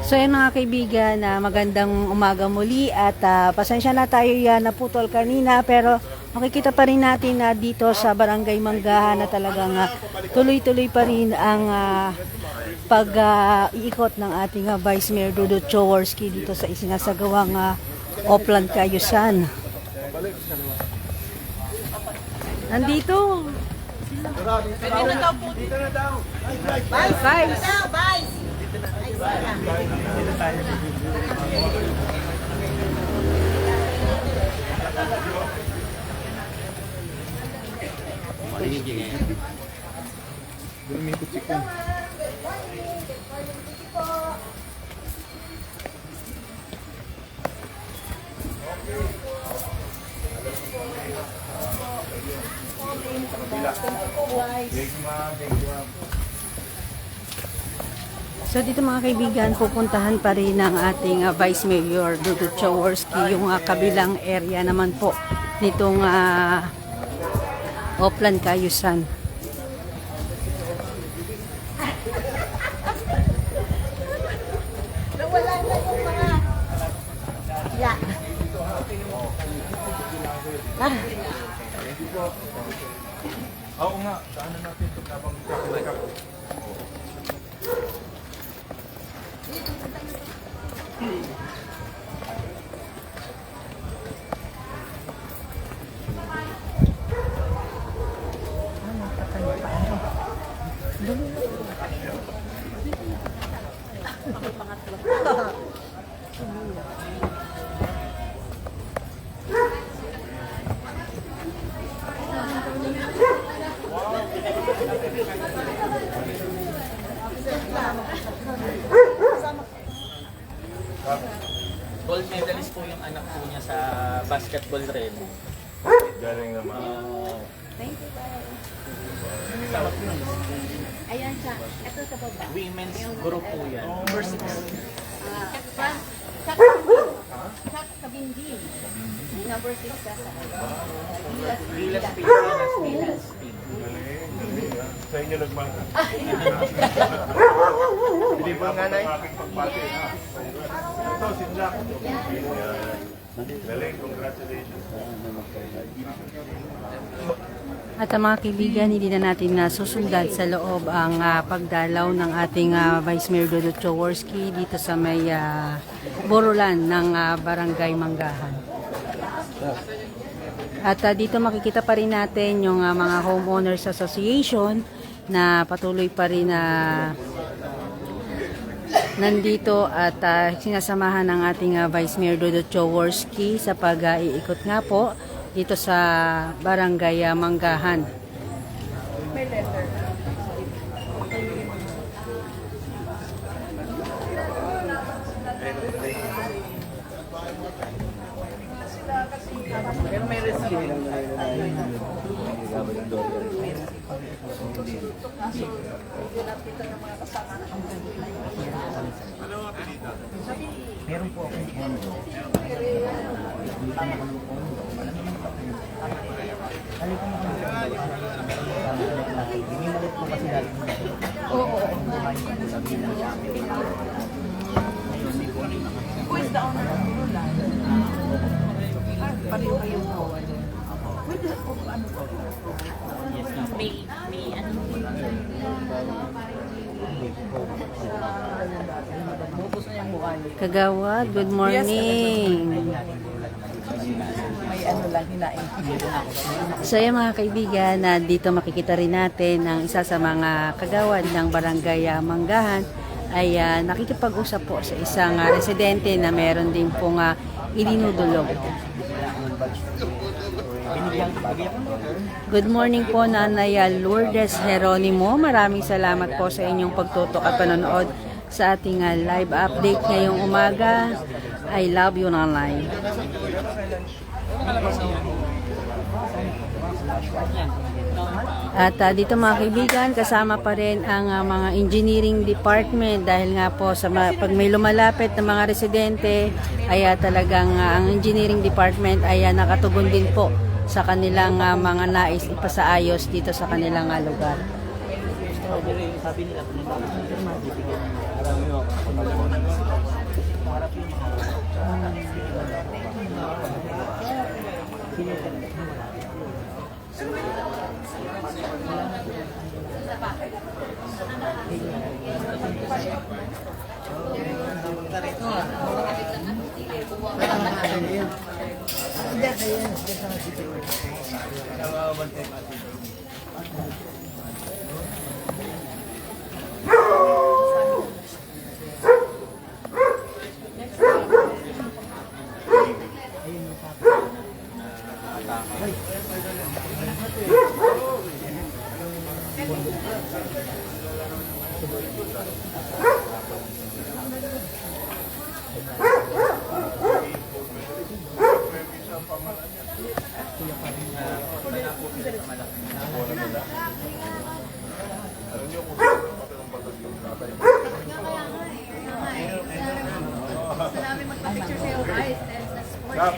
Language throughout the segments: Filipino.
So yan mga kaibigan, magandang umaga muli at pasensya na tayo yan naputol kanina pero makikita pa rin natin na dito sa Barangay Manggahan na talagang tuloy-tuloy pa rin ang pag-iikot ng ating Vice Mayor Dudut Jaworski dito sa isinasagawang Oplan Cayusan. Nandito. Pwede na daw po. Dito na daw. Vice. So dito mga kaibigan, pupuntahan pa rin ng ating Vice Mayor Dudut Jaworski yung kabilang area naman po nitong Oplan Cayusan. Nawala na yung mga... Yeah. Oo nga, daanan natin ito habang kakabalik. Gold medalist po yung anak po niya sa basketball rin. Galing naman. Thank you, guys. Ayan siya. Ito sa baba. Women's group po yan. Number 6. Chuck Kabindi. Number 6 sa Lilas Pilas. Sa inyo nagmangka. Hindi ba nga na aking pagpati? Ito, si Jack. Galing, congratulations. At mga kaibigan, hindi na natin susundan sa loob ang pagdalaw ng ating Vice Mayor Dudut Jaworski dito sa may Borolan ng Barangay Manggahan. At dito makikita pa rin natin yung mga Homeowners Association na patuloy pa rin nandito at sinasamahan ng ating Vice Mayor Dudut Jaworski sa pag-iikot nga po dito sa Barangay Manggahan. May letter. Pero may receipt. Meron po akong kondo. Who is the owner of Borolan? Pareho kayong kawan. Pwede po ano po? May ano po. Kagawad, good morning. May ano lang hinain. So yan mga kaibigan, dito makikita rin natin ang isa sa mga kagawad ng Barangay Manggahan ay nakikipag-usap po sa isang residente na meron din pong idinudulog. Good morning po Nanay Lourdes Jeronimo. Maraming salamat po sa inyong pagtutok at panonood sa ating live update ngayong umaga. I love you Nanay. At dito mga kaibigan, kasama pa rin ang mga engineering department dahil nga po sa pag may lumalapit na mga residente ay talagang ang engineering department ay nakatugon din po sa kanilang mga nais ipasaayos dito sa kanilang lugar. Pero yung sabi nila, kung hindi ako pirma, bibigyan nila. Harap yung mga Kap.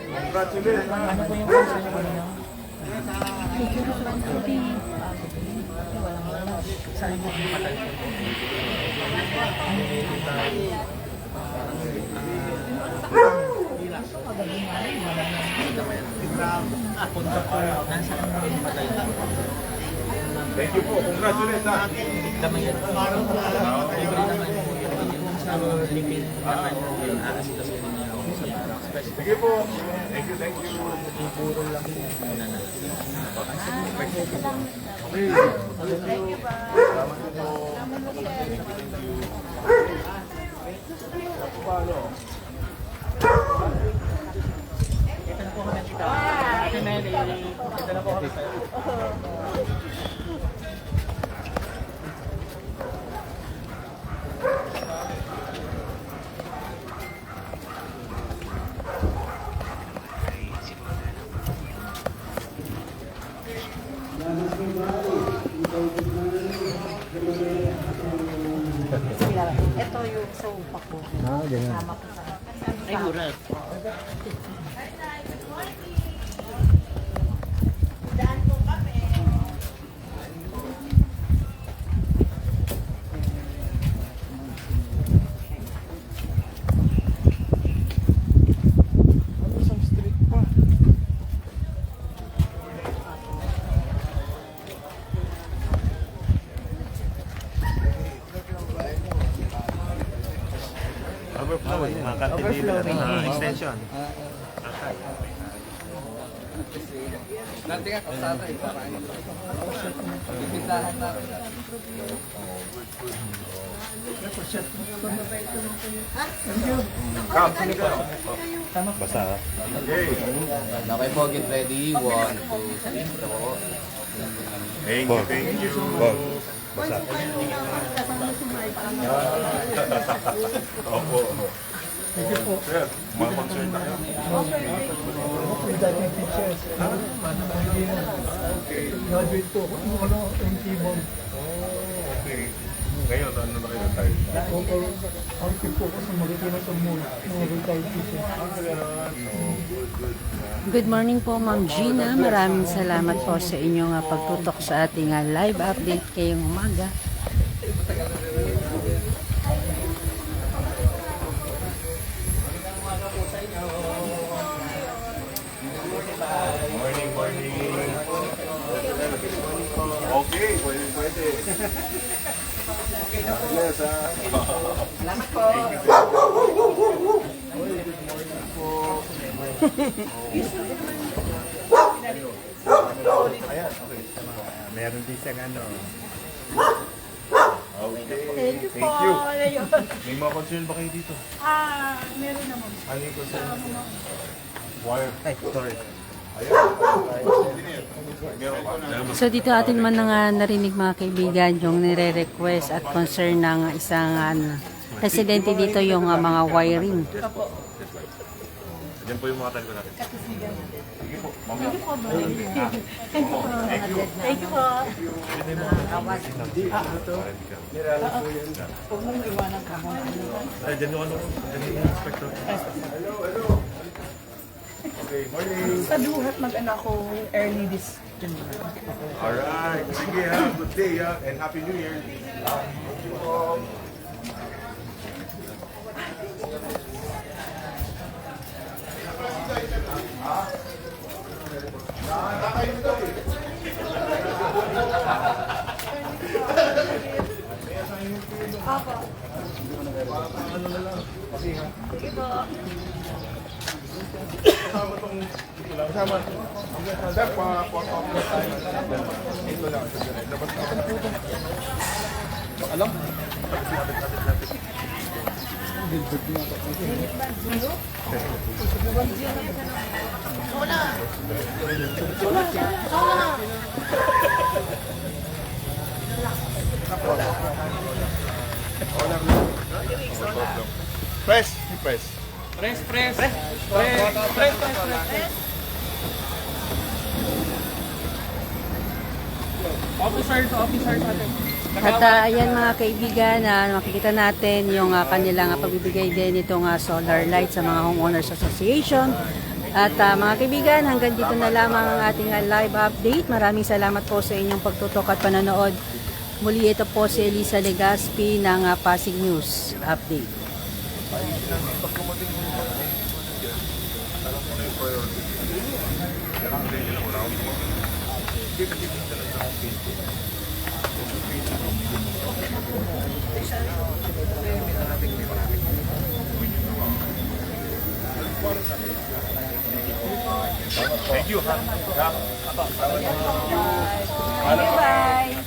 Congratulations. ano po yung concern ko niyo? Saan mo matagal? Punta po, nasaan mo yung matagal? Thank you po. Congratulations. Damay yan. Libre naman po yung sa limit naman yung aasito sa inyo sa special. Sige po. Thank you, thank you. Puro lang yung muna na. Ito na po kami kita. Ate Nelly, ito na po kami sa'yo. Ito yung sa upak ko. Sama ko sa Ay, hurat. Isang street pa. Overflowing, mga cantilever na extension. Nanti nga kapsata eh, para ano. Pipintahan natin. Kap, sino kayo? Basta. Okay. Okay po, get ready. 1, 2, 3, po. Thank you, thank you. Basta. Opo. Sir, mga concern tayo. Graduate po ako. MT Bond. Okay. Ngayon, ano na kayo tayo? Active po ako sa Marikina sa Mall. Mga retired teacher. Good morning po, Ma'am Gina. Maraming salamat po sa inyong pagtutok sa ating live update kayong umaga. Morning, morning. Okay, pwede, pwede. Yes, ha. Salamat po. Ayan, okay. Meron din siyang ano. Okay. Thank you po. Thank you. Ayun. May mga concern ba kayo dito? Meron naman. Ano yung concern? Wire. Ay, sorry. So dito atin man nga narinig mga kaibigan yung nire-request at concern ng isang residente dito yung mga wiring. Yan po yung mga tanong natin. Sige po, mamaya. Thank you po. Ay, dyan yung ano, dyan yung inspector. Okay, morning. Sa duhat mag-anak ko early this January. Alright, sige ha, good day ha, and Happy New Year. Kasama. Sir, pa-photo up na tayo. Ito lang. Labas na ako. Alam? Press. Press. Officer natin. At ayan mga kaibigan, makikita natin yung kanilang pagbibigay din itong solar light sa mga homeowners association. At mga kaibigan, hanggang dito na lamang ang ating live update. Maraming salamat po sa inyong pagtutok at panonood. Muli ito po si Elisa Legaspi ng Pasig News Update. Thank you. Bye!